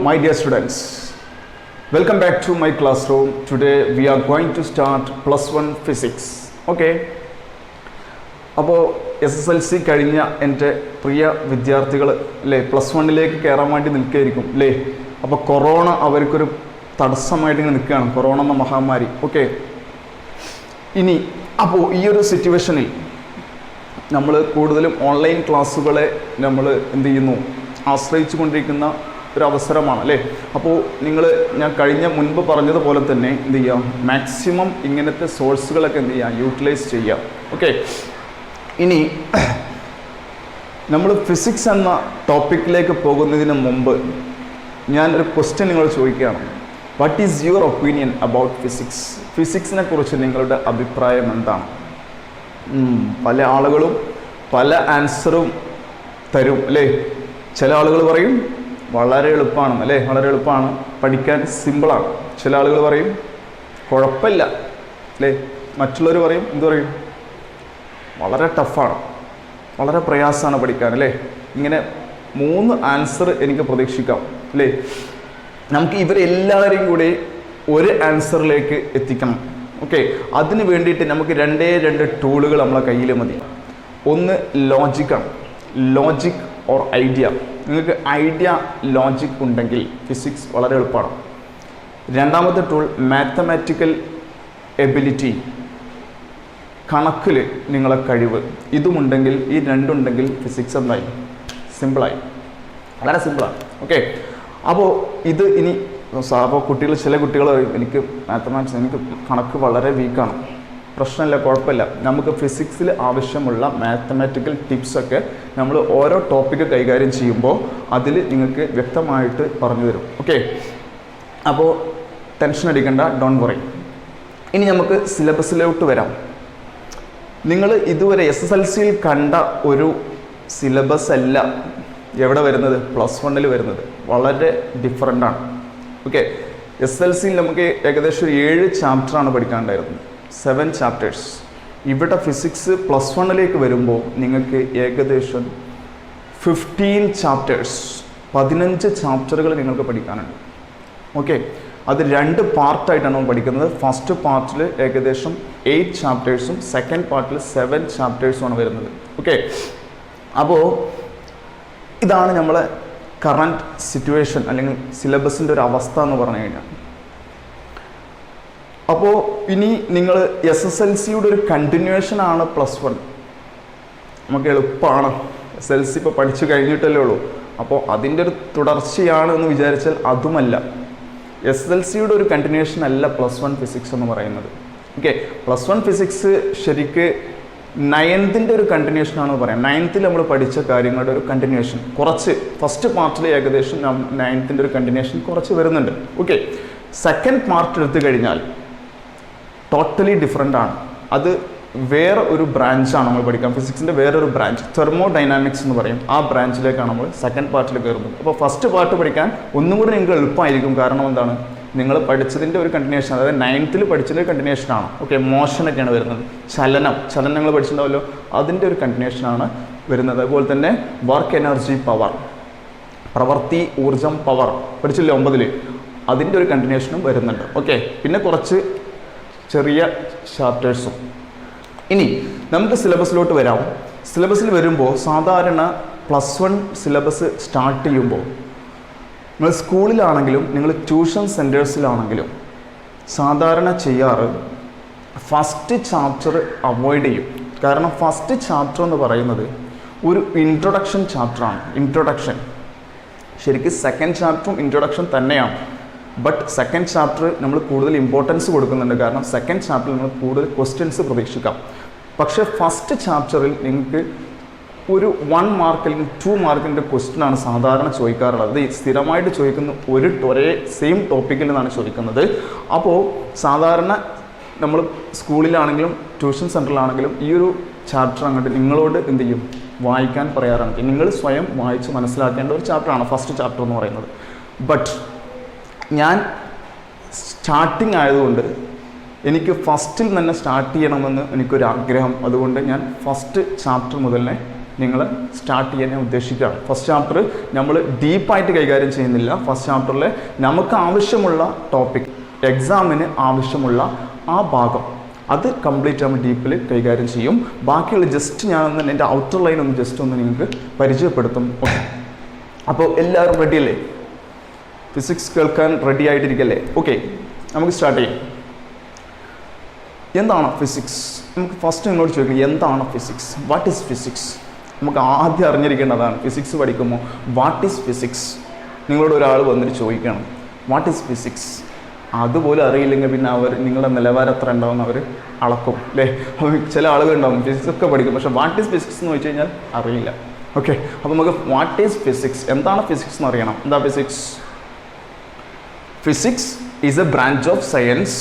my dear students. Welcome back to my classroom. Today we are going to start plus 1 physics. Okay. അപ്പോൾ SSLC കഴിഞ്ഞ എൻ്റെ പ്രിയ വിദ്യാർത്ഥികൾ അല്ലേ plus വണ്ണിലേക്ക് കയറാൻ വേണ്ടി നിൽക്കുകയായിരിക്കും അല്ലേ. അപ്പോൾ കൊറോണ അവർക്കൊരു തടസ്സമായിട്ട് ഇങ്ങനെ നിൽക്കുകയാണ്, കൊറോണ എന്ന മഹാമാരി. ഓക്കെ, ഇനി അപ്പോൾ ഈ ഒരു സിറ്റുവേഷനിൽ നമ്മൾ കൂടുതലും ഓൺലൈൻ ക്ലാസ്സുകളെ നമ്മൾ എന്ത് ചെയ്യുന്നു, ആശ്രയിച്ചു കൊണ്ടിരിക്കുന്ന ഒരു അവസരമാണ് അല്ലേ. അപ്പോൾ ഞാൻ മുൻപ് പറഞ്ഞതുപോലെ തന്നെ എന്ത് ചെയ്യാം, മാക്സിമം ഇങ്ങനത്തെ സോഴ്സുകളൊക്കെ എന്ത് ചെയ്യാം, യൂട്ടിലൈസ് ചെയ്യാം. ഓക്കെ, ഇനി നമ്മൾ ഫിസിക്സ് എന്ന ടോപ്പിക്കിലേക്ക് പോകുന്നതിന് മുമ്പ് ഞാനൊരു ക്വസ്റ്റ്യൻ നിങ്ങൾ ചോദിക്കുകയാണ്. What is your opinion about physics? ഫിസിക്സിനെ കുറിച്ച് നിങ്ങളുടെ അഭിപ്രായം എന്താണ്? പല ആളുകളും പല ആൻസറും തരും അല്ലേ. ചില ആളുകൾ പറയും വളരെ എളുപ്പമാണ് അല്ലേ, വളരെ എളുപ്പമാണ്, പഠിക്കാൻ സിമ്പിളാണ്. ചില ആളുകൾ പറയും കുഴപ്പമില്ല അല്ലേ. മറ്റുള്ളവർ പറയും എന്തു പറയും, വളരെ ടഫാണ്, വളരെ പ്രയാസമാണ് പഠിക്കാൻ അല്ലേ. ഇങ്ങനെ 3 ആൻസർ എനിക്ക് പ്രതീക്ഷിക്കാം അല്ലേ. നമുക്ക് ഇവരെല്ലാവരെയും കൂടി ഒരു ആൻസറിലേക്ക് എത്തിക്കണം. ഓക്കെ, അതിന് വേണ്ടിയിട്ട് നമുക്ക് 2 ടൂളുകൾ നമ്മളെ കയ്യിൽ മതി. ഒന്ന് ലോജിക്കാണ്, ലോജിക് ഓർ ഐഡിയ. നിങ്ങൾക്ക് ഐഡിയ ലോജിക് ഉണ്ടെങ്കിൽ ഫിസിക്സ് വളരെ എളുപ്പമാണ്. രണ്ടാമത്തെ ടൂൾ മാത്തമാറ്റിക്കൽ എബിലിറ്റി, കണക്കിൽ നിങ്ങളെ കഴിവ്. ഇതുമുണ്ടെങ്കിൽ, ഈ രണ്ടുണ്ടെങ്കിൽ ഫിസിക്സ് എന്തായി, സിമ്പിളായി, വളരെ സിമ്പിളാണ്. ഓക്കെ, അപ്പോൾ ഇത് ഇനി അപ്പോൾ ചില കുട്ടികൾ പറയും എനിക്ക് മാത്തമാറ്റിക്സ്, എനിക്ക് കണക്ക് വളരെ വീക്കാണ്. പ്രശ്നമില്ല, കുഴപ്പമില്ല, നമുക്ക് ഫിസിക്സിൽ ആവശ്യമുള്ള മാത്തമാറ്റിക്കൽ ടിപ്സൊക്കെ നമ്മൾ ഓരോ ടോപ്പിക്ക് കൈകാര്യം ചെയ്യുമ്പോൾ അതിൽ നിങ്ങൾക്ക് വ്യക്തമായിട്ട് പറഞ്ഞു തരും. ഓക്കെ, അപ്പോൾ ടെൻഷൻ അടിക്കേണ്ട, ഡോണ്ട് വറി. ഇനി നമുക്ക് സിലബസിലോട്ട് വരാം. നിങ്ങൾ ഇതുവരെ SSLCയിൽ കണ്ട ഒരു സിലബസ് അല്ല എവിടെ വരുന്നത്, പ്ലസ് 1 വരുന്നത്. വളരെ ഡിഫറൻ്റാണ്. ഓക്കെ, SSLCയിൽ നമുക്ക് ഏകദേശം 7 ചാപ്റ്ററാണ് പഠിക്കാനുണ്ടായിരുന്നത്, 7 ചാപ്റ്റേഴ്സ്. ഇവിടെ ഫിസിക്സ് പ്ലസ് 1 വരുമ്പോൾ നിങ്ങൾക്ക് ഏകദേശം 15 ചാപ്റ്റേഴ്സ്, 15 ചാപ്റ്ററുകൾ നിങ്ങൾക്ക് പഠിക്കാനുണ്ട്. ഓക്കെ, അത് 2 പാർട്ടായിട്ടാണ് നമ്മൾ പഠിക്കുന്നത്. ഫസ്റ്റ് പാർട്ടിൽ ഏകദേശം 8 ചാപ്റ്റേഴ്സും സെക്കൻഡ് പാർട്ടിൽ 7 ചാപ്റ്റേഴ്സുമാണ് വരുന്നത്. ഓക്കെ, അപ്പോൾ ഇതാണ് നമ്മളെ കറണ്ട് സിറ്റുവേഷൻ അല്ലെങ്കിൽ സിലബസിൻ്റെ ഒരു അവസ്ഥ എന്ന് പറഞ്ഞു കഴിഞ്ഞാൽ. അപ്പോൾ ഇനി നിങ്ങൾ SSLCയുടെ ഒരു കണ്ടിന്യൂവേഷനാണ് പ്ലസ് 1. നമുക്ക് എളുപ്പമാണ്, SSLC ഇപ്പോൾ പഠിച്ചു കഴിഞ്ഞിട്ടല്ലേ ഉള്ളൂ. അപ്പോൾ അതിൻ്റെ ഒരു തുടർച്ചയാണ് എന്ന് വിചാരിച്ചാൽ അതുമല്ല. SSLCയുടെ ഒരു കണ്ടിന്യൂവേഷൻ അല്ല പ്ലസ് 1 ഫിസിക്സ് എന്ന് പറയുന്നത്. ഓക്കെ, പ്ലസ് 1 ഫിസിക്സ് ശരിക്ക് 9th ഒരു കണ്ടിന്യൂവേഷൻ ആണെന്ന് പറയാം. 9th നമ്മൾ പഠിച്ച കാര്യങ്ങളുടെ ഒരു കണ്ടിന്യൂവേഷൻ കുറച്ച്, ഫസ്റ്റ് പാർട്ടിൽ ഏകദേശം 9th ഒരു കണ്ടിന്യൂവേഷൻ കുറച്ച് വരുന്നുണ്ട്. ഓക്കെ, സെക്കൻഡ് പാർട്ട് എടുത്തു കഴിഞ്ഞാൽ ടോട്ടലി ഡിഫറെൻ്റ് ആണ്. അത് വേറെ ഒരു ബ്രാഞ്ചാണ് നമ്മൾ പഠിക്കാം, ഫിസിക്സിൻ്റെ വേറൊരു ബ്രാഞ്ച്, തെർമോഡൈനാമിക്സ് എന്ന് പറയും. ആ ബ്രാഞ്ചിലേക്കാണ് നമ്മൾ സെക്കൻഡ് പാർട്ടിൽ കയറുന്നത്. അപ്പോൾ ഫസ്റ്റ് പാർട്ട് പഠിക്കാൻ ഒന്നും കൂടി നിങ്ങൾക്ക് എളുപ്പമായിരിക്കും. കാരണം എന്താണ്, നിങ്ങൾ പഠിച്ചതിൻ്റെ ഒരു കണ്ടിന്യൂവേഷൻ, അതായത് 9th പഠിച്ചതിൻ്റെ കണ്ടിന്യൂവേഷനാണ്. ഓക്കെ, മോഷനൊക്കെയാണ് വരുന്നത്, ചലനങ്ങൾ പഠിച്ചിട്ടുണ്ടാവല്ലോ, അതിൻ്റെ ഒരു കണ്ടിന്യൂവേഷനാണ് വരുന്നത്. അതുപോലെ തന്നെ വർക്ക് എനർജി പവർ, പ്രവൃത്തി ഊർജം പവർ പഠിച്ചില്ലേ 9th, അതിൻ്റെ ഒരു കണ്ടിന്യൂവേഷനും വരുന്നുണ്ട്. ഓക്കെ, പിന്നെ കുറച്ച് ചെറിയ ചാപ്റ്റേഴ്സും. ഇനി നമുക്ക് സിലബസിലോട്ട് വരാം. സിലബസിൽ വരുമ്പോൾ സാധാരണ പ്ലസ് 1 സിലബസ് സ്റ്റാർട്ട് ചെയ്യുമ്പോൾ നിങ്ങൾ സ്കൂളിലാണെങ്കിലും നിങ്ങൾ ട്യൂഷൻ സെൻറ്റേഴ്സിലാണെങ്കിലും സാധാരണ ചെയ്യാറ് ഫസ്റ്റ് ചാപ്റ്റർ അവോയ്ഡ് ചെയ്യും. കാരണം ഫസ്റ്റ് ചാപ്റ്റർ എന്ന് പറയുന്നത് ഒരു ഇൻട്രൊഡക്ഷൻ ചാപ്റ്ററാണ്. ഇൻട്രൊഡക്ഷൻ ശരിക്കും സെക്കൻഡ് ചാപ്റ്ററും ഇൻട്രൊഡക്ഷൻ തന്നെയാണ്. ബട്ട് സെക്കൻഡ് ചാപ്റ്റർ നമ്മൾ കൂടുതൽ ഇമ്പോർട്ടൻസ് കൊടുക്കുന്നുണ്ട്. കാരണം സെക്കൻഡ് ചാപ്റ്ററിൽ നമ്മൾ കൂടുതൽ ക്വസ്റ്റ്യൻസ് പ്രതീക്ഷിക്കാം. പക്ഷേ ഫസ്റ്റ് ചാപ്റ്ററിൽ നിങ്ങൾക്ക് ഒരു 1 മാർക്ക് അല്ലെങ്കിൽ 2 മാർക്കിൻ്റെ ക്വസ്റ്റ്യനാണ് സാധാരണ ചോദിക്കാറുള്ളത്. അത് സ്ഥിരമായിട്ട് ചോദിക്കുന്ന ഒരേ സെയിം ടോപ്പിക്കിൽ നിന്നാണ് ചോദിക്കുന്നത്. അപ്പോൾ സാധാരണ നമ്മൾ സ്കൂളിലാണെങ്കിലും ട്യൂഷൻ സെൻറ്ററിലാണെങ്കിലും ഈ ഒരു ചാപ്റ്റർ അങ്ങോട്ട് നിങ്ങളോട് എന്ത് ചെയ്യും, വായിക്കാൻ പറയാറാണ്. നിങ്ങൾ സ്വയം വായിച്ച് മനസ്സിലാക്കേണ്ട ഒരു ചാപ്റ്ററാണ് ഫസ്റ്റ് ചാപ്റ്റർ എന്ന് പറയുന്നത്. ബട്ട് ഞാൻ സ്റ്റാർട്ടിങ് ആയതുകൊണ്ട് എനിക്ക് ഫസ്റ്റിൽ തന്നെ സ്റ്റാർട്ട് ചെയ്യണമെന്ന് എനിക്കൊരാഗ്രഹം. അതുകൊണ്ട് ഞാൻ ഫസ്റ്റ് ചാപ്റ്റർ മുതൽ നിങ്ങൾ സ്റ്റാർട്ട് ചെയ്യാൻ ഞാൻ ഉദ്ദേശിക്കുകയാണ്. ഫസ്റ്റ് ചാപ്റ്റർ നമ്മൾ ഡീപ്പായിട്ട് കൈകാര്യം ചെയ്യുന്നില്ല. ഫസ്റ്റ് ചാപ്റ്ററിൽ നമുക്ക് ആവശ്യമുള്ള ടോപ്പിക്, എക്സാമിന് ആവശ്യമുള്ള ആ ഭാഗം അത് കംപ്ലീറ്റ് നമ്മൾ ഡീപ്പിൽ കൈകാര്യം ചെയ്യും. ബാക്കിയുള്ള ജസ്റ്റ് ഞാനൊന്ന് എൻ്റെ ഔട്ടർ ലൈൻ ഒന്ന് ജസ്റ്റ് ഒന്ന് നിങ്ങൾക്ക് പരിചയപ്പെടുത്തും. ഓക്കെ, അപ്പോൾ എല്ലാവരും റെഡിയല്ലേ? ഫിസിക്സ് കേൾക്കാൻ റെഡി ആയിട്ടിരിക്കല്ലേ? ഓക്കെ, നമുക്ക് സ്റ്റാർട്ട് ചെയ്യാം. എന്താണ് ഫിസിക്സ്? നമുക്ക് ഫസ്റ്റ് നിങ്ങളോട് ചോദിക്കണം, എന്താണ് ഫിസിക്സ്? What is physics? നമുക്ക് ആദ്യം അറിഞ്ഞിരിക്കേണ്ടതാണ്. ഫിസിക്സ് പഠിക്കുമ്പോൾ വാട്ട് ഈസ് ഫിസിക്സ് നിങ്ങളോട് ഒരാൾ വന്നിട്ട് ചോദിക്കണം, വാട്ട് ഈസ് ഫിസിക്സ്? അതുപോലെ അറിയില്ലെങ്കിൽ പിന്നെ നിങ്ങളുടെ നിലവാരം എത്ര ഉണ്ടാവും അവർ അളക്കും അല്ലേ? ചില ആളുകളുണ്ടാവും ഫിസിക്സ് ഒക്കെ പഠിക്കും, പക്ഷേ വാട്ട് ഈസ് ഫിസിക്സ് എന്ന് ചോദിച്ചു കഴിഞ്ഞാൽ അറിയില്ല. ഓക്കെ, അപ്പോൾ നമുക്ക് വാട്ട് ഈസ് ഫിസിക്സ്, എന്താണ് ഫിസിക്സ് എന്ന് അറിയണം. എന്താ physics? Physics is A branch of science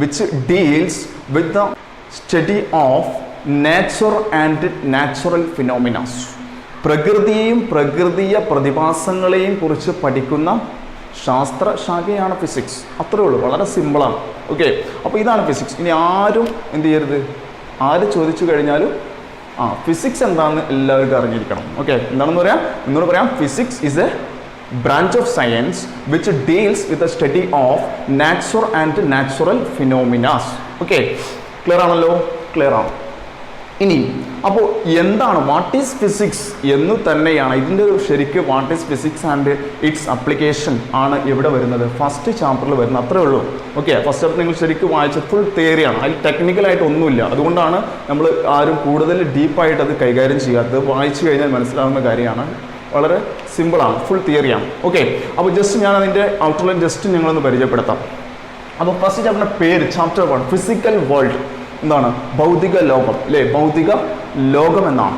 which deals with the study of nature and natural phenomena. പ്രകൃതിയെയും പ്രകൃതിയ പ്രതിഭാസങ്ങളെയും കുറിച്ച് പഠിക്കുന്ന ശാസ്ത്രശാഖയാണ് ഫിസിക്സ്. അത്രേ ഉള്ളൂ, വളരെ സിമ്പിളാണ്. ഓക്കെ, അപ്പോൾ ഇതാണ് ഫിസിക്സ്. ഇനി ആരും എന്ത് ചെയ്യരുത്, ആര് ചോദിച്ചു കഴിഞ്ഞാലും ഫിസിക്സ് എന്താണെന്ന് എല്ലാവർക്കും അറിഞ്ഞിരിക്കണം. ഓക്കെ, എന്താണെന്ന് പറയാം, എന്നോട് പറയാം, physics is A branch of science which deals with the study of nature and natural phenomena. Okay, clear ആണല്ലോ? ക്ലിയർ ആണ്. ഇനി അപ്പോൾ എന്താണ് വാട്ട് ഈസ് ഫിസിക്സ് എന്ന് തന്നെയാണ് ഇതിൻ്റെ ശരിക്കും what is physics and it's application ആണ് ഇവിടെ വരുന്നത്, ഫസ്റ്റ് ചാപ്റ്ററിൽ വരുന്നത്. അത്രേ ഉള്ളൂ. ഓക്കെ, ഫസ്റ്റ് ചാപ്റ്റർ നിങ്ങൾ ശരിക്കും വായിച്ച ഫുൾ തിയറിയാണ്, അതിൽ ടെക്നിക്കലായിട്ട് ഒന്നുമില്ല. അതുകൊണ്ടാണ് നമ്മൾ ആരും കൂടുതൽ ഡീപ്പായിട്ട് അത് കൈകാര്യം ചെയ്യാത്തത്. വായിച്ചു കഴിഞ്ഞാൽ മനസ്സിലാവുന്ന കാര്യമാണ്, വളരെ സിമ്പിളാണ്, ഫുൾ തിയറിയാണ്. ഓക്കെ, അപ്പോൾ ജസ്റ്റ് ഞാൻ അതിൻ്റെ ഔട്ട്ലൈൻ ജസ്റ്റ് നിങ്ങളൊന്ന് പരിചയപ്പെടുത്താം. അപ്പോൾ ഫസ്റ്റ് ചാപ്റ്ററിൻ്റെ പേര് ചാപ്റ്റർ 1 ഫിസിക്കൽ വേൾഡ്. എന്താണ്? ഭൗതിക ലോകം അല്ലേ? ഭൗതിക ലോകം എന്നാണ്.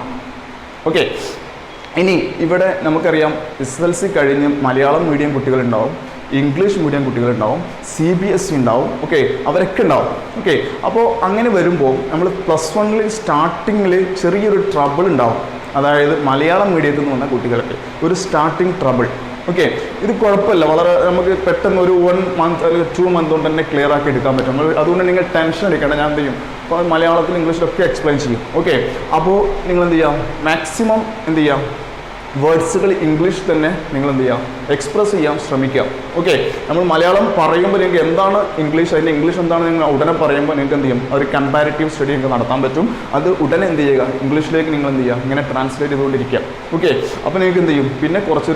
ഓക്കെ, ഇനി ഇവിടെ നമുക്കറിയാം SSLC കഴിഞ്ഞ് മലയാളം മീഡിയം കുട്ടികളുണ്ടാവും, ഇംഗ്ലീഷ് മീഡിയം കുട്ടികളുണ്ടാവും, CBSE ഉണ്ടാവും. ഓക്കെ, അവരൊക്കെ ഉണ്ടാവും. ഓക്കെ, അപ്പോൾ അങ്ങനെ വരുമ്പോൾ നമ്മൾ +1 സ്റ്റാർട്ടിങ്ങിൽ ചെറിയൊരു ട്രബിൾ ഉണ്ടാവും. അതായത് മലയാളം മീഡിയത്തിൽ നിന്ന് വന്ന കുട്ടികൾക്ക് ഒരു സ്റ്റാർട്ടിങ് ട്രബിൾ. ഓക്കെ, ഇത് കുഴപ്പമില്ല, വളരെ നമുക്ക് പെട്ടെന്ന് ഒരു 1 മന്ത് അല്ലെങ്കിൽ 2 മന്ത് കൊണ്ട് തന്നെ ക്ലിയർ ആക്കി എടുക്കാൻ പറ്റും. അതുകൊണ്ട് നിങ്ങൾ ടെൻഷൻ എടുക്കേണ്ട, ഞാൻ എന്ത് ചെയ്യും, അപ്പോൾ മലയാളത്തിൽ ഇംഗ്ലീഷിലൊക്കെ എക്സ്പ്ലെയിൻ ചെയ്യും. ഓക്കെ, അപ്പോൾ നിങ്ങൾ എന്ത് ചെയ്യാം, മാക്സിമം എന്ത് ചെയ്യാം, വേർഡ്സുകൾ ഇംഗ്ലീഷ് തന്നെ നിങ്ങൾ എന്ത് ചെയ്യാം, എക്സ്പ്രസ് ചെയ്യാൻ ശ്രമിക്കാം. ഓക്കെ, നമ്മൾ മലയാളം പറയുമ്പോൾ നിങ്ങൾക്ക് എന്താണ് ഇംഗ്ലീഷ്, അതിൻ്റെ ഇംഗ്ലീഷ് എന്താണ് നിങ്ങൾ ഉടനെ പറയുമ്പോൾ നിങ്ങൾക്ക് എന്ത് ചെയ്യും, ഒരു കമ്പാരിറ്റീവ് സ്റ്റഡി നിങ്ങൾക്ക് നടത്താൻ പറ്റും. അത് ഉടനെ എന്ത് ചെയ്യുക, ഇംഗ്ലീഷിലേക്ക് നിങ്ങൾ എന്ത് ചെയ്യുക, ഇങ്ങനെ ട്രാൻസ്ലേറ്റ് ചെയ്തുകൊണ്ടിരിക്കുക. ഓക്കെ, അപ്പോൾ നിങ്ങൾക്ക് എന്ത് ചെയ്യും, പിന്നെ കുറച്ച്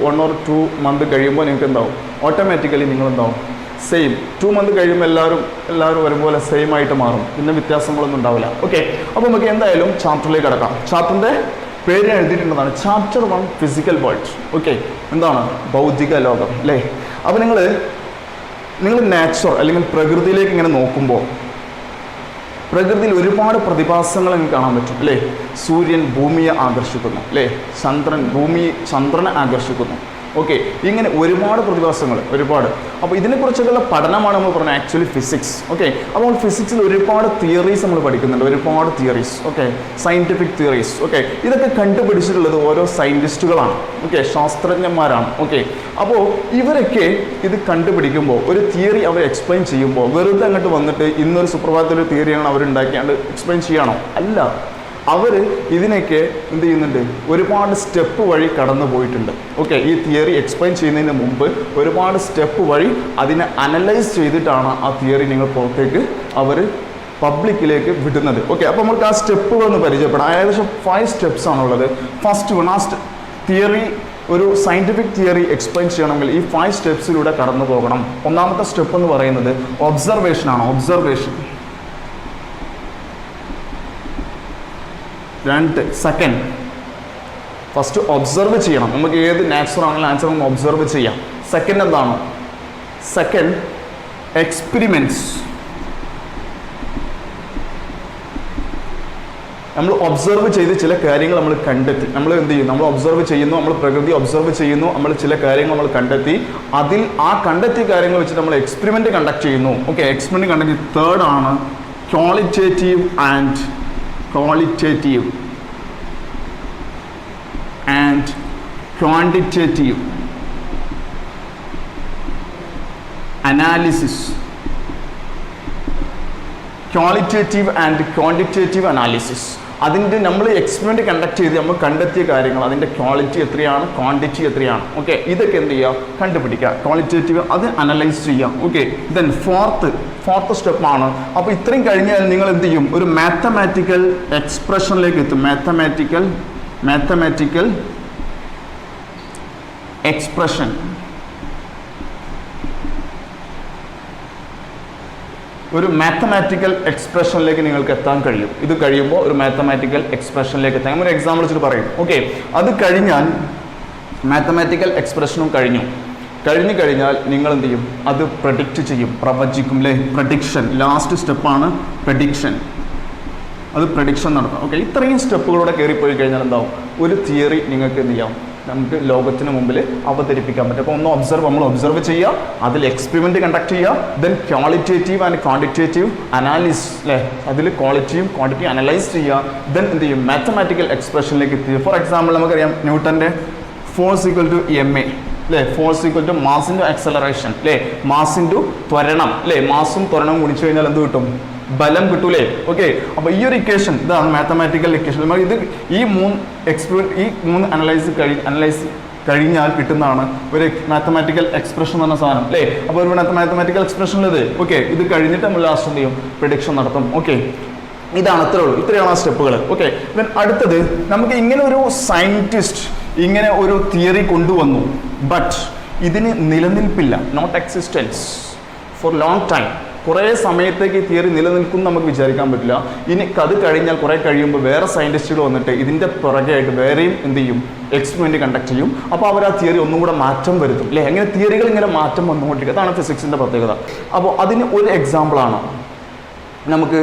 1 or 2 മന്ത് കഴിയുമ്പോൾ നിങ്ങൾക്ക് എന്താവും, ഓട്ടോമാറ്റിക്കലി നിങ്ങൾ എന്താവും, സെയിം 2 മന്ത് കഴിയുമ്പോൾ എല്ലാവരും ഒരുപോലെ സെയിം ആയിട്ട് മാറും, പിന്നെ വ്യത്യാസങ്ങളൊന്നും ഉണ്ടാവില്ല. ഓക്കെ, അപ്പോൾ നമുക്ക് എന്തായാലും ചാപ്റ്ററിലേക്ക് കിടക്കാം. ചാപ്റ്ററിൻ്റെ പേര് എഴുതിയിട്ടുള്ളതാണ് ചാപ്റ്റർ 1 ഫിസിക്കൽ വേൾഡ്. ഓക്കെ, എന്താണ്? ഭൗതിക ലോകം അല്ലേ? അപ്പോൾ നിങ്ങൾ നാച്ചുറൽ അല്ലെങ്കിൽ പ്രകൃതിയിലേക്ക് ഇങ്ങനെ നോക്കുമ്പോൾ പ്രകൃതിയിൽ ഒരുപാട് പ്രതിഭാസങ്ങൾ നിങ്ങൾക്ക് കാണാൻ പറ്റും അല്ലേ? സൂര്യൻ ഭൂമിയെ ആകർഷിക്കുന്നു അല്ലേ? ചന്ദ്രനെ ആകർഷിക്കുന്നു. ഓക്കെ, ഇങ്ങനെ ഒരുപാട് പ്രതിഭാസങ്ങൾ, ഒരുപാട്. അപ്പോൾ ഇതിനെക്കുറിച്ചൊക്കെയുള്ള പഠനമാണ് നമ്മൾ പറഞ്ഞത് ആക്ച്വലി ഫിസിക്സ്. ഓക്കെ, അപ്പോൾ ഫിസിക്സിൽ ഒരുപാട് തിയറീസ് നമ്മൾ പഠിക്കുന്നുണ്ട്, ഒരുപാട് theories. Okay, scientific theories. Okay, ഇതൊക്കെ കണ്ടുപിടിച്ചിട്ടുള്ളത് ഓരോ സയൻറ്റിസ്റ്റുകളാണ്. ഓക്കെ, ശാസ്ത്രജ്ഞന്മാരാണ്. ഓക്കെ, അപ്പോൾ ഇവരൊക്കെ ഇത് കണ്ടുപിടിക്കുമ്പോൾ ഒരു തിയറി അവർ എക്സ്പ്ലെയിൻ ചെയ്യുമ്പോൾ വെറുതെ അങ്ങോട്ട് വന്നിട്ട് ഇന്നൊരു സുപ്രഭാതത്തിലൊരു തിയറിയാണ് അവരുണ്ടാക്കിയാണ്ട് എക്സ്പ്ലെയിൻ ചെയ്യണോ? അല്ല, അവർ ഇതിനൊക്കെ എന്ത് ചെയ്യുന്നുണ്ട്, ഒരുപാട് സ്റ്റെപ്പ് വഴി കടന്നു പോയിട്ടുണ്ട്. ഓക്കെ, ഈ തിയറി എക്സ്പ്ലെയിൻ ചെയ്യുന്നതിന് മുമ്പ് ഒരുപാട് സ്റ്റെപ്പ് വഴി അതിനെ അനലൈസ് ചെയ്തിട്ടാണ് ആ തിയറി നിങ്ങൾ പുറത്തേക്ക് അവർ പബ്ലിക്കിലേക്ക് വിടുന്നത്. ഓക്കെ, അപ്പോൾ നമുക്ക് ആ സ്റ്റെപ്പുകളൊന്ന് പരിചയപ്പെടാം. ഏകദേശം 5 സ്റ്റെപ്സ് ആണുള്ളത്. ഫസ്റ്റ് വൺ, ആ തിയറി, ഒരു സയൻറ്റിഫിക് തിയറി എക്സ്പ്ലെയിൻ ചെയ്യണമെങ്കിൽ ഈ 5 സ്റ്റെപ്സിലൂടെ കടന്നു പോകണം. ഒന്നാമത്തെ സ്റ്റെപ്പ് എന്ന് പറയുന്നത് ഒബ്സർവേഷനാണ്. ഒബ്സർവേഷൻ. 2 സെക്കൻഡ്, ഫസ്റ്റ് ഒബ്സർവ് ചെയ്യണം. നമുക്ക് ഏത് നാച്ചുറൽ ആണെങ്കിലും നാച്ചുറൽ ഒബ്സർവ് ചെയ്യാം. സെക്കൻഡ് എന്താണ്? Second experiments. നമ്മൾ ഒബ്സർവ് ചെയ്ത് ചില കാര്യങ്ങൾ നമ്മൾ കണ്ടെത്തി. നമ്മൾ എന്ത് ചെയ്യും, നമ്മൾ ഒബ്സർവ് ചെയ്യുന്നു, നമ്മൾ പ്രകൃതി ഒബ്സർവ് ചെയ്യുന്നു, നമ്മൾ ചില കാര്യങ്ങൾ നമ്മൾ കണ്ടെത്തി, അതിൽ ആ കണ്ടെത്തിയ കാര്യങ്ങൾ വെച്ചിട്ട് നമ്മൾ എക്സ്പെരിമെൻറ്റ് കണ്ടക്ട് ചെയ്യുന്നു. Okay, experiment conduct. തേർഡ് ആണ് qualitative and quantitative analysis. Qualitative and quantitative analysis. അതിൻ്റെ നമ്മൾ എക്സ്പെരിമെൻറ്റ് കണ്ടക്ട് ചെയ്ത് നമ്മൾ കണ്ടെത്തിയ കാര്യങ്ങൾ, അതിൻ്റെ ക്വാളിറ്റി എത്രയാണ്, ക്വാണ്ടിറ്റി എത്രയാണ്, ഓക്കെ, ഇതൊക്കെ എന്ത് ചെയ്യുക, കണ്ടുപിടിക്കുക, ക്വാളിറ്റേറ്റീവ് അത് അനലൈസ് ചെയ്യാം. ഓക്കെ, ദെൻ ഫോർത്ത് സ്റ്റെപ്പാണ്. അപ്പോൾ ഇത്രയും കഴിഞ്ഞാൽ നിങ്ങൾ എന്ത് ചെയ്യും, ഒരു മാത്തമാറ്റിക്കൽ എക്സ്പ്രഷനിലേക്ക് എത്തും. മാത്തമാറ്റിക്കൽ എക്സ്പ്രഷൻ, ഒരു മാത്തമാറ്റിക്കൽ എക്സ്പ്രഷനിലേക്ക് നിങ്ങൾക്ക് എത്താൻ കഴിയും. ഇത് കഴിയുമ്പോൾ ഒരു മാത്തമാറ്റിക്കൽ എക്സ്പ്രഷനിലേക്ക് എത്താൻ ഒരു എക്സാമ്പിൾ വെച്ചിട്ട് പറയും. ഓക്കെ, അത് കഴിഞ്ഞാൽ മാത്തമാറ്റിക്കൽ എക്സ്പ്രഷനും കഴിഞ്ഞു കഴിഞ്ഞാൽ നിങ്ങൾ എന്ത് ചെയ്യും, അത് പ്രഡിക്റ്റ് ചെയ്യും, പ്രവചിക്കും അല്ലേ, പ്രഡിക്ഷൻ. ലാസ്റ്റ് സ്റ്റെപ്പാണ് പ്രഡിക്ഷൻ. അത് പ്രഡിക്ഷൻ നടത്തും. ഓക്കെ, ഇത്രയും സ്റ്റെപ്പുകളൂടെ കയറിപ്പോയി കഴിഞ്ഞാൽ എന്താവും, ഒരു തിയറി നിങ്ങൾക്ക് എന്ത് ചെയ്യാം, നമുക്ക് ലോകത്തിന് മുമ്പിൽ അവതരിപ്പിക്കാൻ പറ്റും. അപ്പോൾ നമ്മൾ ഒബ്സർവ് ചെയ്യുക, അതിൽ എക്സ്പെരിമെൻറ്റ് കണ്ടക്ട് ചെയ്യുക, ദെൻ ക്വാളിറ്റേറ്റീവ് ആൻഡ് ക്വാണ്ടിറ്റേറ്റീവ് അനാലിസ് അല്ലേ, അതിൽ ക്വാളിറ്റിയും ക്വാണ്ടിറ്റിയും അനലൈസ് ചെയ്യുക, ദെൻ എന്ത് ചെയ്യും, മാത്തമാറ്റിക്കൽ എക്സ്പ്രഷനിലേക്ക് എത്തുക. ഫോർ എക്സാമ്പിൾ നമുക്കറിയാം ന്യൂട്ടൻ്റെ ഫോഴ്സ് ഈക്വൽ ടു ma അല്ലേ, force equal to mass into acceleration അല്ലേ, മാസ് ഇൻറ്റു ത്വരണം അല്ലേ, മാസും ത്വരണവും ഗുണിച്ചു കഴിഞ്ഞാൽ എന്ത് കിട്ടും, ബലം കിട്ടൂലേ. ഓക്കെ, അപ്പോൾ ഈ ഒരു ഇക്വേഷൻ ഇതാണ് മാത്തമാറ്റിക്കൽ ഇക്വേഷൻ. ഇത് ഈ മൂന്ന് അനലൈസ് കഴിഞ്ഞാൽ കിട്ടുന്നതാണ് ഒരു മാത്തമാറ്റിക്കൽ എക്സ്പ്രഷൻ എന്ന് പറഞ്ഞ സാധനം അല്ലേ. അപ്പോൾ ഒരു മാത്തമാറ്റിക്കൽ എക്സ്പ്രഷനിൽ ഓക്കെ, ഇത് കഴിഞ്ഞിട്ട് നമ്മൾ ലാസ്റ്റ് എന്ത് ചെയ്യും, പ്രിഡിക്ഷൻ നടത്തും. ഓക്കെ, ഇതാണ് ഇത്രയാണ് ആ സ്റ്റെപ്പുകൾ. ഓക്കെ, ദെൻ അടുത്തത് നമുക്ക് ഇങ്ങനെ ഒരു സയൻറ്റിസ്റ്റ് ഇങ്ങനെ ഒരു തിയറി കൊണ്ടുവന്നു, ബട്ട് ഇതിന് നിലനിൽപ്പില്ല, not existence for long time. കുറേ സമയത്തേക്ക് ഈ തിയറി നിലനിൽക്കും നമുക്ക് വിചാരിക്കാൻ പറ്റില്ല. ഇനി അത് കഴിഞ്ഞാൽ കുറേ കഴിയുമ്പോൾ വേറെ സയൻറ്റിസ്റ്റുകൾ വന്നിട്ട് ഇതിൻ്റെ പുറകെയായിട്ട് വേറെയും എന്ത് ചെയ്യും, എക്സ്പെരിമെൻറ്റ് കണ്ടക്ട് ചെയ്യും. അപ്പോൾ അവർ ആ തിയറി ഒന്നും കൂടെ മാറ്റം വരുത്തും അല്ലേ. അങ്ങനെ തിയറികൾ ഇങ്ങനെ മാറ്റം വന്നുകൊണ്ടിരിക്കുക, അതാണ് ഫിസിക്സിൻ്റെ പ്രത്യേകത. അപ്പോൾ അതിന് ഒരു എക്സാമ്പിളാണ് നമുക്ക്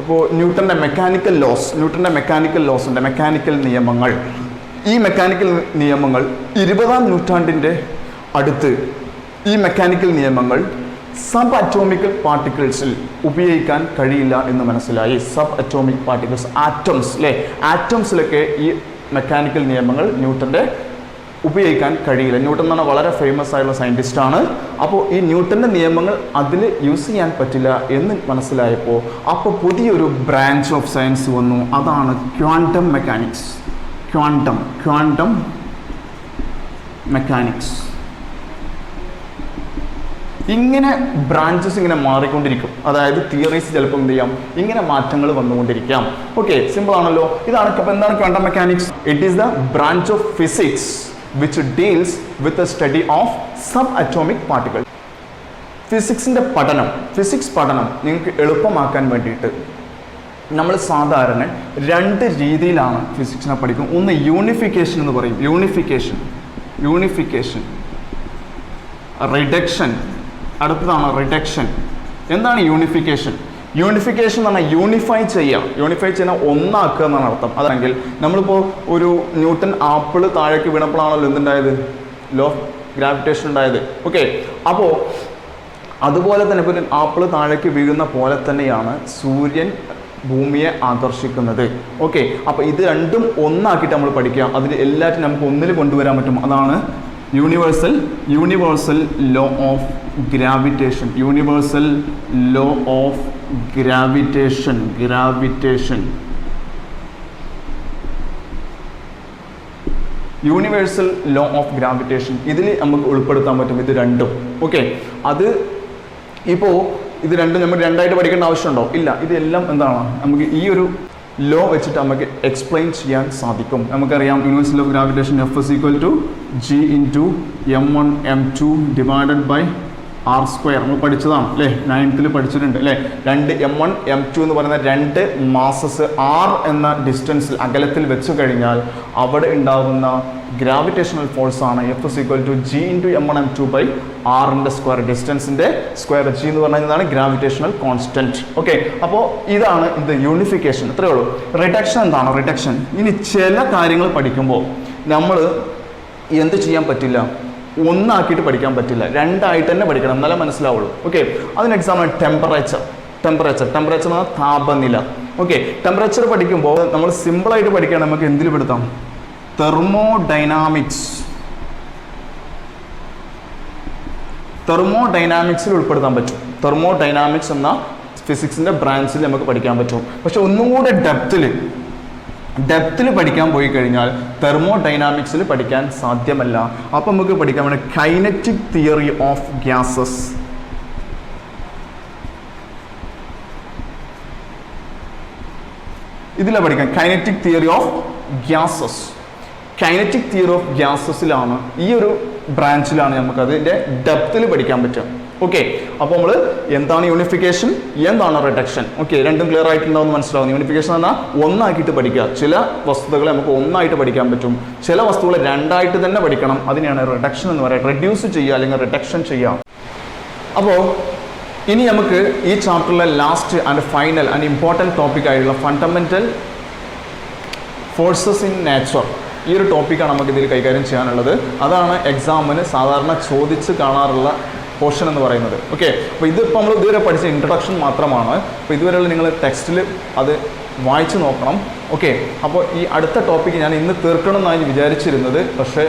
ഇപ്പോൾ ന്യൂട്ടൻ്റെ മെക്കാനിക്കൽ ലോസ് ഉണ്ട്, മെക്കാനിക്കൽ നിയമങ്ങൾ. ഈ മെക്കാനിക്കൽ നിയമങ്ങൾ 20-ാം നൂറ്റാണ്ടിൻ്റെ അടുത്ത് ഈ മെക്കാനിക്കൽ നിയമങ്ങൾ സബ് അറ്റോമിക്കൽ പാർട്ടിക്കിൾസിൽ ഉപയോഗിക്കാൻ കഴിയില്ല എന്ന് മനസ്സിലായി. സബ് അറ്റോമിക് പാർട്ടിക്കിൾസ്, ആറ്റംസ് അല്ലേ, ആറ്റംസിലൊക്കെ ഈ മെക്കാനിക്കൽ നിയമങ്ങൾ ന്യൂട്ടൻ്റെ ഉപയോഗിക്കാൻ കഴിയില്ല. ന്യൂട്ടൻ എന്ന് പറഞ്ഞാൽ വളരെ ഫേമസ് ആയിട്ടുള്ള സയൻറ്റിസ്റ്റാണ്. അപ്പോൾ ഈ ന്യൂട്ടൻ്റെ നിയമങ്ങൾ അതിൽ യൂസ് ചെയ്യാൻ പറ്റില്ല എന്ന് മനസ്സിലായപ്പോൾ അപ്പോൾ പുതിയൊരു ബ്രാഞ്ച് ഓഫ് സയൻസ് വന്നു, അതാണ് ക്വാണ്ടം മെക്കാനിക്സ്. Quantum mechanics. ഇങ്ങനെ ബ്രാഞ്ചസ് ഇങ്ങനെ മാറിക്കൊണ്ടിരിക്കും, അതായത് തിയറീസ് ചിലപ്പോൾ എന്ത് ചെയ്യാം, ഇങ്ങനെ മാറ്റങ്ങൾ വന്നുകൊണ്ടിരിക്കാം. ഓക്കെ, സിമ്പിൾ ആണല്ലോ. എന്താണ് quantum mechanics? It is the branch of physics which deals with a study of sub atomic particle. Physics പഠനം നിങ്ങൾക്ക് എളുപ്പമാക്കാൻ വേണ്ടിയിട്ട് നമ്മൾ സാധാരണ 2 രീതിയിലാണ് ഫിസിക്സിനെ പഠിക്കുന്നത്. ഒന്ന് യൂണിഫിക്കേഷൻ എന്ന് പറയും, യൂണിഫിക്കേഷൻ, റിഡക്ഷൻ. അടുത്തതാണ് റിഡക്ഷൻ. എന്താണ് യൂണിഫിക്കേഷൻ? യൂണിഫിക്കേഷൻ എന്ന് പറഞ്ഞാൽ യൂണിഫൈ ചെയ്യുന്ന ഒന്നാക്കുക എന്നാണ് അർത്ഥം. അതാണെങ്കിൽ നമ്മളിപ്പോൾ ഒരു ന്യൂട്ടൺ ആപ്പിൾ താഴേക്ക് വീണപ്പോഴാണല്ലോ എന്തുണ്ടായത്, ലോ ഓഫ് ഗ്രാവിറ്റേഷൻ ഉണ്ടായത്. ഓക്കെ, അപ്പോൾ അതുപോലെ തന്നെ ഇപ്പോൾ ആപ്പിൾ താഴേക്ക് വീഴുന്ന പോലെ തന്നെയാണ് സൂര്യൻ ഭൂമിയെ ആകർഷിക്കുന്നത്. ഓക്കെ, അപ്പോൾ ഇത് രണ്ടും ഒന്നാക്കിയിട്ട് നമ്മൾ പഠിക്കുക, അതിൽ എല്ലാറ്റിനും നമുക്ക് ഒന്നിൽ കൊണ്ടുവരാൻ പറ്റും. അതാണ് universal law of gravitation. Universal law of gravitation. Universal law of gravitation ഇതിൽ നമുക്ക് ഉൾപ്പെടുത്താൻ പറ്റും ഇത് രണ്ടും. ഓക്കെ, അത് ഇപ്പോൾ ഇത് രണ്ടും നമ്മൾ രണ്ടായിട്ട് പഠിക്കേണ്ട ആവശ്യമുണ്ടോ? ഇല്ല. ഇതെല്ലാം എന്താണ്, നമുക്ക് ഈ ഒരു ലോ വെച്ചിട്ട് നമുക്ക് എക്സ്പ്ലെയിൻ ചെയ്യാൻ സാധിക്കും. നമുക്കറിയാം universal of gravitation F is equal to G into m1 m2 divided by r². നമ്മൾ പഠിച്ചതാണ് അല്ലേ, 9th പഠിച്ചിട്ടുണ്ട് അല്ലേ. 2 m1 m2 എന്ന് പറയുന്ന 2 മാസസ് r എന്ന ഡിസ്റ്റൻസിൽ അകലത്തിൽ വെച്ചു കഴിഞ്ഞാൽ അവിടെ ഉണ്ടാകുന്ന ഗ്രാവിറ്റേഷണൽ ഫോഴ്സ് ആണ് F is equal to G into m1 m2 by r-ന്റെ സ്ക്വയർ, ഡിസ്റ്റൻസിൻ്റെ സ്ക്വയർ. G എന്ന് പറഞ്ഞാൽ ഗ്രാവിറ്റേഷണൽ കോൺസ്റ്റന്റ്. ഓക്കെ, അപ്പോൾ ഇതാണ് ഇത് യൂണിഫിക്കേഷൻ. ഇത്രയേ ഉള്ളൂ. റിഡക്ഷൻ എന്താണ്? റിഡക്ഷൻ ഇനി ചില കാര്യങ്ങൾ പഠിക്കുമ്പോൾ നമ്മൾ എന്ത് ചെയ്യാൻ പറ്റില്ല, ഒന്നാക്കിയിട്ട് പഠിക്കാൻ പറ്റില്ല, രണ്ടായിട്ട് തന്നെ പഠിക്കണം, എന്നാലേ മനസ്സിലാവുള്ളൂ. ഓക്കെ, അതിന് എക്സാമ്പിൾ ടെമ്പറേച്ചർ എന്ന് പറഞ്ഞാൽ താപനില. ഓക്കെ, ടെമ്പറേച്ചർ പഠിക്കുമ്പോൾ നമ്മൾ സിമ്പിളായിട്ട് പഠിക്കാൻ നമുക്ക് എന്തിൽ പെടുത്താം, തെർമോഡൈനാമിക്സിൽ ഉൾപ്പെടുത്താൻ പറ്റും. തെർമോഡൈനാമിക്സ് എന്ന ഫിസിക്സിൻ്റെ ബ്രാഞ്ചിൽ നമുക്ക് പഠിക്കാൻ പറ്റും. പക്ഷെ ഒന്നും കൂടെ ഡെപ്തിൽ ഡെപ്തിൽ പഠിക്കാൻ പോയി കഴിഞ്ഞാൽ തെർമോഡൈനാമിക്സിൽ പഠിക്കാൻ സാധ്യമല്ല. അപ്പം നമുക്ക് പഠിക്കാൻ വേണ്ടി കൈനറ്റിക് തിയറി ഓഫ് ഗ്യാസസ്. ഇതിലാണ് പഠിക്കാൻ kinetic theory of gases. Kinetic theory of ഗ്യാസസിലാണ്, ഈ ഒരു ബ്രാഞ്ചിലാണ് നമുക്ക് അതിൻ്റെ ഡെപ്തിൽ പഠിക്കാൻ പറ്റുക. ഓക്കെ, അപ്പോൾ നമ്മൾ എന്താണ് യൂണിഫിക്കേഷൻ, എന്താണ് റിഡക്ഷൻ, ഓക്കെ, രണ്ടും ക്ലിയർ ആയിട്ടുണ്ടാവുമെന്ന് മനസ്സിലാവും. യൂണിഫിക്കേഷൻ എന്ന് പറഞ്ഞാൽ ഒന്നാക്കിയിട്ട് പഠിക്കുക. ചില വസ്തുതകളെ നമുക്ക് ഒന്നായിട്ട് പഠിക്കാൻ പറ്റും, ചില വസ്തുക്കളെ രണ്ടായിട്ട് തന്നെ പഠിക്കണം. അതിനെയാണ് റിഡക്ഷൻ എന്ന് പറയുക. റെഡ്യൂസ് ചെയ്യുക അല്ലെങ്കിൽ റിഡക്ഷൻ ചെയ്യുക. അപ്പോൾ ഇനി നമുക്ക് ഈ ചാപ്റ്ററിലെ last and final and important topic ആയിട്ടുള്ള ഫണ്ടമെൻ്റൽ ഫോഴ്സസ് ഇൻ നേച്ചർ, ഈ ഒരു ടോപ്പിക്കാണ് നമുക്ക് ഇതിൽ കൈകാര്യം ചെയ്യാനുള്ളത്. അതാണ് എക്സാമിന് സാധാരണ ചോദിച്ച് കാണാറുള്ള പോർഷൻ എന്ന് പറയുന്നത്. ഓക്കെ, അപ്പോൾ ഇതിപ്പോൾ നമ്മൾ ഇതുവരെ പഠിച്ച ഇൻട്രൊഡക്ഷൻ മാത്രമാണ്. അപ്പോൾ ഇതുവരെയുള്ള നിങ്ങൾ ടെക്സ്റ്റിൽ അത് വായിച്ച് നോക്കണം. ഓക്കെ, അപ്പോൾ ഈ അടുത്ത ടോപ്പിക്ക് ഞാൻ ഇന്ന് തീർക്കണം എന്നാണ് വിചാരിച്ചിരുന്നത്. പക്ഷേ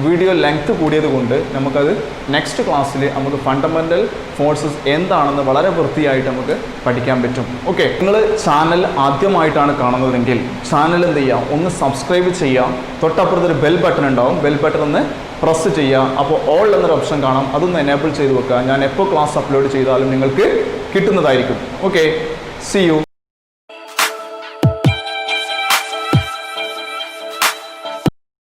വീഡിയോ ലെങ്ത് കൂടിയത് കൊണ്ട് നമുക്കത് നെക്സ്റ്റ് ക്ലാസ്സിൽ നമുക്ക് ഫണ്ടമെൻ്റൽ ഫോഴ്സസ് എന്താണെന്ന് വളരെ വൃത്തിയായിട്ട് നമുക്ക് പഠിക്കാൻ പറ്റും. ഓക്കെ, നിങ്ങൾ ചാനൽ ആദ്യമായിട്ടാണ് കാണുന്നതെങ്കിൽ ചാനൽ എന്ത് ചെയ്യുക, ഒന്ന് സബ്സ്ക്രൈബ് ചെയ്യുക. തൊട്ടപ്പുറത്തൊരു ബെൽ ബട്ടൺ ഉണ്ടാവും, ബെൽ ബട്ടൺ ഒന്ന് പ്രസ് ചെയ്യുക. അപ്പോൾ ഓൾ എന്നൊരു ഓപ്ഷൻ കാണാം, അതൊന്ന് എനേബിൾ ചെയ്ത് വെക്കുക. ഞാൻ എപ്പോൾ ക്ലാസ് അപ്ലോഡ് ചെയ്താലും നിങ്ങൾക്ക് കിട്ടുന്നതായിരിക്കും. Okay, see U.